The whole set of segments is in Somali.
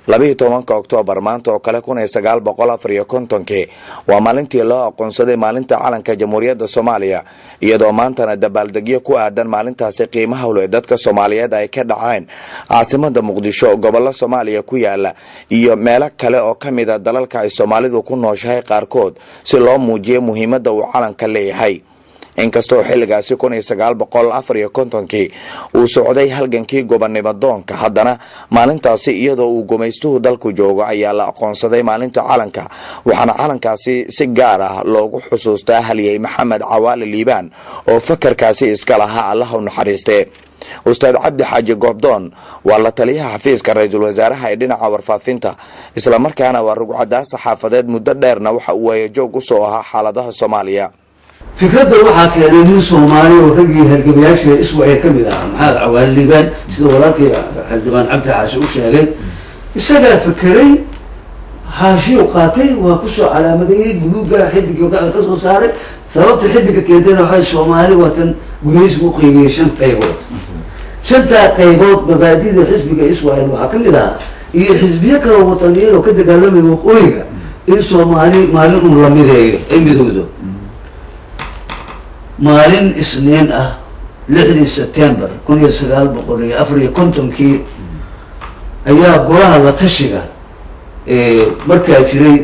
12 Oktoobar maanta oo kale 1954 waa maalintii loo aqoonsaday maalinta calanka Jamhuuriyadda Soomaaliya iyadoo maantana dabaaldegyo ku aadan maalintaasi qiimaha leh dadka Soomaaliyeed ay ka dhaceen caasimadda Muqdisho gobolka Soomaaliya ku yaala iyo meelo kale oo kamid ah dalalka ay Soomaalidu ku nooshahay qaarkood si loo muujiyo muhiimadda uu calanka leeyahay. inkastoo xilligaasi 1954 uu socday halgankii gobonimo doonka haddana maalintaasi iyadoo uu gumaystuhu dalku joogo ayaa la aqoonsaday maalinta calanka waxaana calankaasi si gaar ah loogu xusuustaa haliyey Maxamed Cawaale Liibaan oo fakarkaasi iska lahaa Allah u naxariistee. Ustaad Cabdi Xaaji Goobdoon waa la taliyaha xafiiska ra'iisul wasaaraha ee dhinaca warfaafinta isla markaana waa rugcadaha saxaafadeed muddo dheerna waxa uu joog u soo ahaa xaaladaha Soomaaliya. fikradda waxaa keenay nin Soomaali oo ragii halgamayaasha isbuucii ka mid ah Maxamed Cawaale Liibaan sida walaalkii xildhibaan Cabdi Xaashi u sheegay isaga fakaray xaashi u qaatay waa ku soo calaamadeeyay buluuga xidiga gacanta ka soo saaray sababta xidiga keentayna waxay Soomaali watan gumaysigu qiimeeyay 5 qaybood shanta qaybood mabaadi'da xisbiga Israa'iil waxa ka mid ah iyo xisbiyo kale oo wataniyo oo ka dagaalamay waqooyiga in Soomaali maalin uu la mideeyo ay midowdo maalin isniin ah 6 September 1954 ayaa golaha la tashiga markaa jiray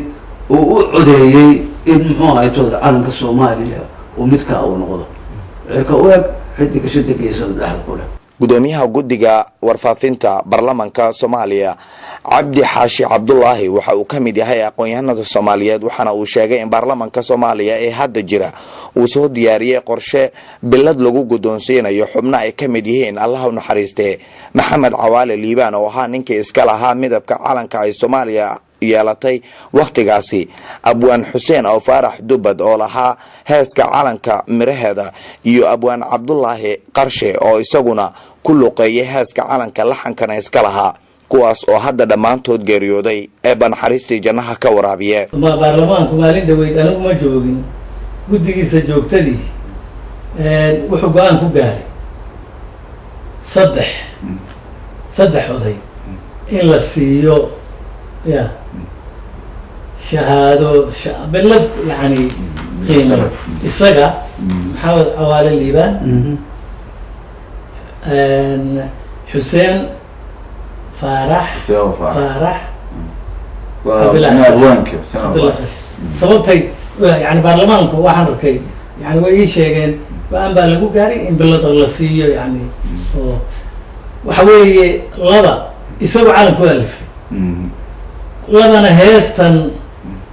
oo u codeeyay in muxuu ahay calanka Soomaaliya oo midka uu noqdo ka oog xidiga shadigiisa dhaxal ku leh. gudoomiyaha guddiga warfaafinta baarlamaanka Soomaaliya Cabdi Xaashi Cabdullaahi waxa uu kamid yahay aqoon-yahanada Soomaaliyeed waxaana uu sheegay in baarlamaanka Soomaaliya ee hadda jira uu soo diyaariyay qorshe bilad lagu gudoonsiinayo xubno ay kamid yihiin Allah u naxariistee Maxamed Cawaale Liibaan oo ahaa ninkii iska lahaa midabka calanka ay Soomaaliya yeelatay waqtigaasi Abwaan Xuseen oo Faarax Dubad oo lahaa heeska calanka miraheeda iyo Abwaan Cabdullaahi Qarshe oo isaguna ku luqeeyay heeska calanka laxankana iska lahaa kuwaas oo hadda dhamaantood geeriyooday ee naxariistii jannaha ka waraabiye. baarlamaanku maalin dhaweyd anigu ma joogin guddigiisa joogtadii wuxuu go'aan ku gaaray saddex oday in la siiyo يا شهادة بلد يعني قيمة الصقع محمد عوالي الليبان حسين فارح sababtay yani baarlamaanku waxaan arkay yani way ii sheegeen baan baa lagu gaaray in bilad la siiyo yani oo waxa weeye laba isagu calanku alifay labana heestan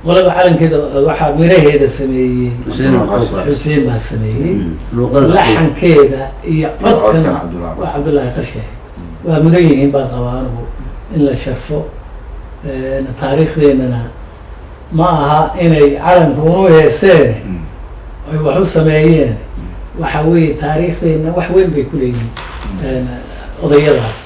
qolaba calankeeda waxa miraheeda sameeyay Xuseen baa sameeyay laxankeeda iyo codkan waa Cabdullaahi Qarshe waa mudan yihiin baa qabaanku in la sharfo taariikhdeenana ma aha inay calanku u heeseen ay wax u sameeyeen waxa weeye taariikhdeena wax weyn bay ku leeyihiin odayadaas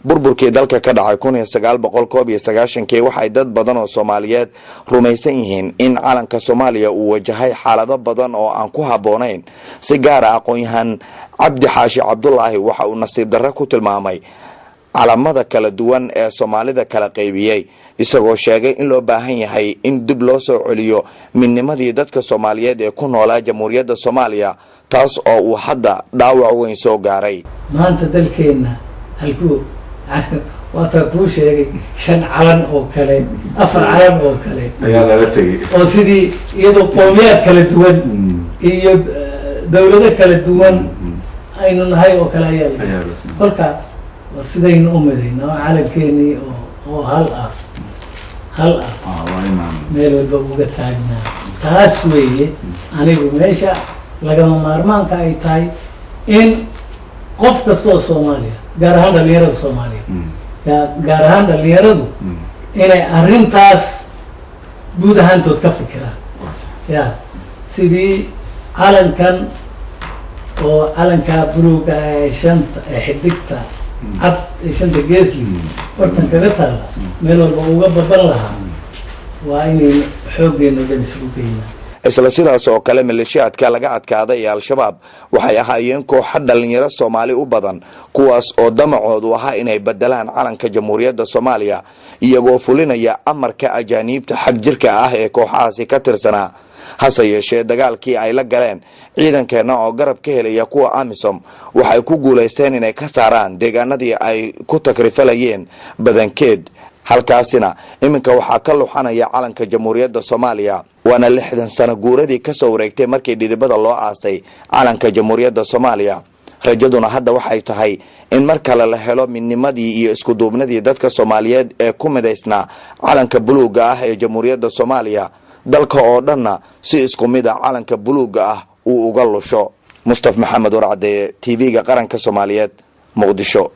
burburkii dalka ka dhacay 1991 waxay dad badan oo Soomaaliyeed rumaysan yihiin in calanka Soomaaliya uu wajahay xaalado badan oo aan ku haboonayn si gaar ah aqoon-yahan Cabdi Xaashi Cabdullaahi waxa uu nasiib darro ku tilmaamay calamada kala duwan ee Soomaalida kala qaybiyay isagoo sheegay in loo baahan yahay in dib loo soo celiyo midnimadii dadka Soomaaliyeed ee ku noolaa Jamhuuriyadda Soomaaliya taas oo uu hadda dhaawac weyn soo gaaray. maanta dalkeena halkuu waata ku sheegay 5 calan oo kale 4 calan oo kale ayaa la tagay oo sidii iyadoo qowmiyad kala duwan iyo dawlado kala duwan aynu nahay oo kale ayaa kolka sidaynu u midayno calankeeni oo hal ah meel walba uga taagnaa taas weeye anigu meesha lagama maarmaanka ay tahay in qof kasta oo Soomaaliya gaar ahaan dhalinyarada Soomaaliya gaar ahaan dhalinyaradu inay arrintaas guud ahaantood ka fikiraan sidii calankan oo calanka buluuga ee shanta xidigta cad ee shanta geesli hortan kaga taala meel walba uga badan lahaa waa inay xooggeena dhan isugu geeyaan. isla sidaas oo kale maleeshiyaadka laga adkaaday ee al-shabaab waxay ahaayeen kooxo dhalinyaro Soomaali u badan kuwaas oo damacoodu ahaa inay bedelaan calanka Jamhuuriyadda Soomaaliya iyagoo fulinaya amarka ajaanibta xaq jirka ah ee kooxahaasi ka tirsanaa hase yeeshee dagaalkii ay la galeen ciidankeena oo garab ka helaya kuwa AMISOM waxay ku guuleysteen inay ka saaraan deegaanadii ay ku takrifalayeen badankeed halkaasina iminka waxaa ka luxanaya calanka Jamhuuriyadda Soomaaliya waana 60 sano guuradii ka soo wareegtay markii dhidibada loo aasay calanka Jamhuuriyadda Soomaaliya rajaduna hadda waxay tahay in mar kale la helo midnimadii iyo isku duubnidii dadka Soomaaliyeed ee ku midaysnaa calanka buluuga ah ee Jamhuuriyadda Soomaaliya dalka oo dhanna si isku mid ah calanka buluuga ah uu uga lusho. Mustafa Maxamed Warcade TV-ga qaranka Soomaaliyeed Muqdisho.